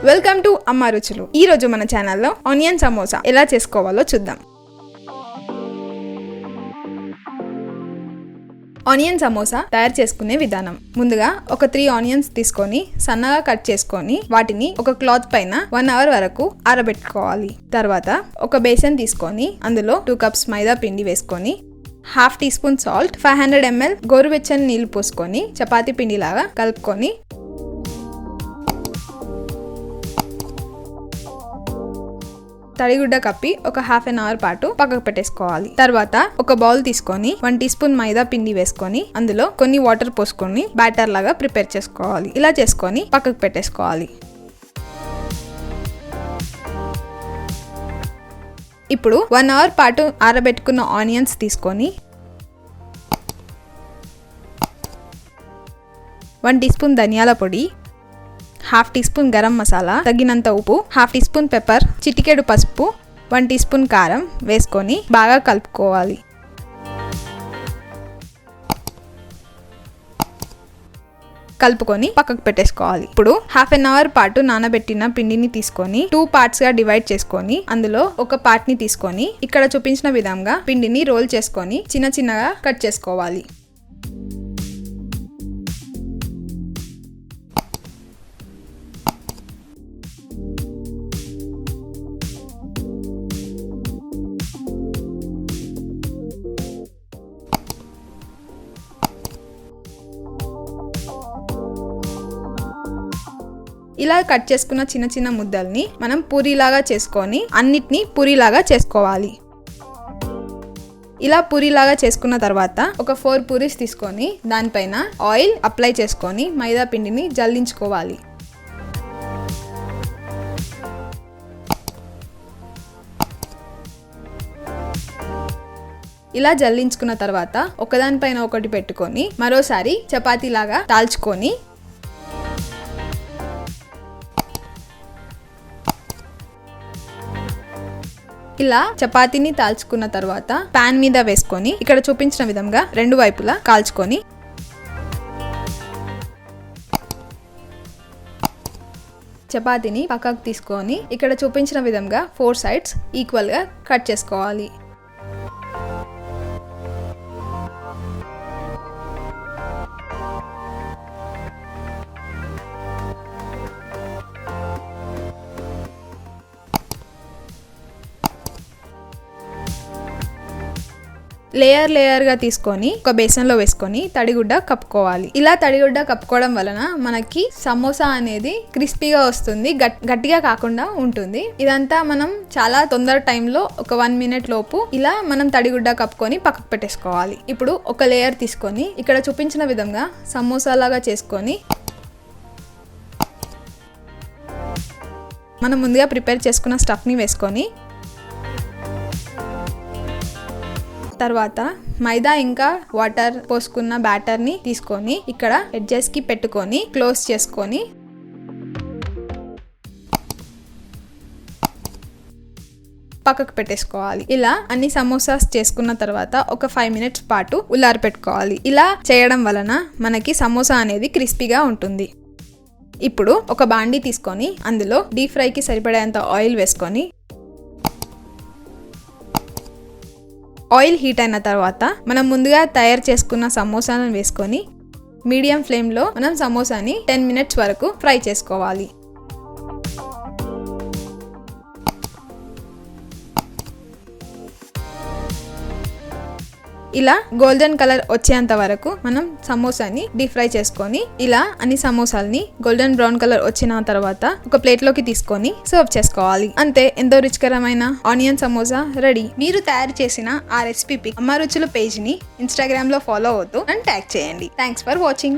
Welcome to AmmaRuchulu. ఈ రోజు మన ఛానల్లో ఆనియన్ సమోసా ఎలా చేసుకోవాలో చూద్దాం. ఆనియన్ సమోసా తయారు చేసుకునే విధానం. ముందుగా ఒక 3 ఆనియన్స్ తీసుకొని సన్నగా కట్ చేసుకొని వాటిని ఒక క్లాత్ పైన 1 అవర్ వరకు ఆరబెట్టుకోవాలి. తర్వాత ఒక బేసన్ తీసుకొని అందులో 2 కప్స్ మైదా పిండి వేసుకొని ½ టీ స్పూన్ సాల్ట్, 500 ml గోరువెచ్చని నీళ్లు పోసుకొని చపాతీ పిండిలాగా కలుపుకొని తడిగుడ్డ కప్పి ఒక ½ అవర్ పాటు పక్కకు పెట్టేసుకోవాలి. తర్వాత ఒక బౌల్ తీసుకొని 1 టీ స్పూన్ మైదా పిండి వేసుకొని అందులో కొన్ని వాటర్ పోసుకొని బ్యాటర్ లాగా ప్రిపేర్ చేసుకోవాలి. ఇలా చేసుకొని పక్కకు పెట్టేసుకోవాలి. ఇప్పుడు 1 అవర్ పాటు ఆరబెట్టుకున్న ఆనియన్స్ తీసుకొని 1 టీ స్పూన్ ధనియాల పొడి, ½ టీ స్పూన్ గరం మసాలా, తగినంత ఉప్పు, ½ టీ స్పూన్ పెప్పర్, చిటికెడు పసుపు, 1 టీ స్పూన్ కారం వేసుకొని బాగా కలుపుకోవాలి. కలుపుకొని పక్కకు పెట్టేసుకోవాలి. ఇప్పుడు ½ అవర్ పాటు నానబెట్టిన పిండిని తీసుకొని 2 పార్ట్స్ గా డివైడ్ చేసుకొని అందులో ఒక పార్ట్ ని తీసుకొని ఇక్కడ చూపించిన విధంగా పిండిని రోల్ చేసుకొని చిన్న చిన్నగా కట్ చేసుకోవాలి. ఇలా కట్ చేసుకున్న చిన్న చిన్న ముద్దల్ని మనం పూరీలాగా చేసుకొని అన్నిటినీ పూరీలాగా చేసుకోవాలి. ఇలా పూరీలాగా చేసుకున్న తర్వాత ఒక 4 పూరీస్ తీసుకొని దానిపైన ఆయిల్ అప్లై చేసుకొని మైదా పిండిని జల్లించుకోవాలి. ఇలా జల్లించుకున్న తర్వాత ఒకదానిపైన ఒకటి పెట్టుకొని మరోసారి చపాతీలాగా తాల్చుకొని ఇలా చపాతీని తాల్చుకున్న తర్వాత పాన్ మీద వేసుకొని ఇక్కడ చూపించిన విధంగా 2 వైపులా కాల్చుకొని చపాతీని పక్కకు తీసుకొని ఇక్కడ చూపించిన విధంగా 4 సైడ్స్ ఈక్వల్ గా కట్ చేసుకోవాలి. లేయర్ గా తీసుకొని ఒక బేసన్ లో వేసుకొని తడిగుడ్డ కప్పుకోవాలి. ఇలా తడిగుడ్డ కప్పుకోవడం వలన మనకి సమోసా అనేది క్రిస్పీగా వస్తుంది, గట్టిగా కాకుండా ఉంటుంది. ఇదంతా మనం చాలా తొందర టైంలో ఒక 1 మినిట్ లోపు ఇలా మనం తడిగుడ్డ కప్పుకొని పక్కకు పెట్టేసుకోవాలి. ఇప్పుడు ఒక లేయర్ తీసుకొని ఇక్కడ చూపించిన విధంగా సమోసా లాగా చేసుకొని మనం ముందుగా ప్రిపేర్ చేసుకున్న స్టఫ్ ని వేసుకొని తర్వాత మైదా ఇంకా వాటర్ పోసుకున్న బ్యాటర్ ని తీసుకొని ఇక్కడ ఎడ్జెస్ కి పెట్టుకొని క్లోజ్ చేసుకొని పక్కకు పెట్టేసుకోవాలి. ఇలా అన్ని సమోసాస్ చేసుకున్న తర్వాత ఒక 5 మినిట్స్ పాటు ఉల్లారి పెట్టుకోవాలి. ఇలా చేయడం వలన మనకి సమోసా అనేది క్రిస్పీగా ఉంటుంది. ఇప్పుడు ఒక బాండీ తీసుకొని అందులో డీప్ ఫ్రై కి సరిపడేంత ఆయిల్ వేసుకొని ఆయిల్ హీట్ అయిన తర్వాత మనం ముందుగా తయారు చేసుకున్న సమోసాలను వేసుకొని మీడియం ఫ్లేమ్లో మనం సమోసాని 10 మినిట్స్ వరకు ఫ్రై చేసుకోవాలి. ఇలా గోల్డెన్ కలర్ వచ్చేంత వరకు మనం సమోసాని డీప్ ఫ్రై చేసుకొని ఇలా అన్ని సమోసాలని గోల్డెన్ బ్రౌన్ కలర్ వచ్చిన తర్వాత ఒక ప్లేట్ లోకి తీసుకొని సర్వ్ చేసుకోవాలి. అంతే, ఎంతో రుచికరమైన ఆనియన్ సమోసా రెడీ. మీరు తయారు చేసిన ఆ రెసిపీ పిక్ AmmaRuchulu పేజ్ ని ఇన్స్టాగ్రామ్ లో ఫాలో అవుతూ అండ్ ట్యాగ్ చేయండి. Thanks for watching.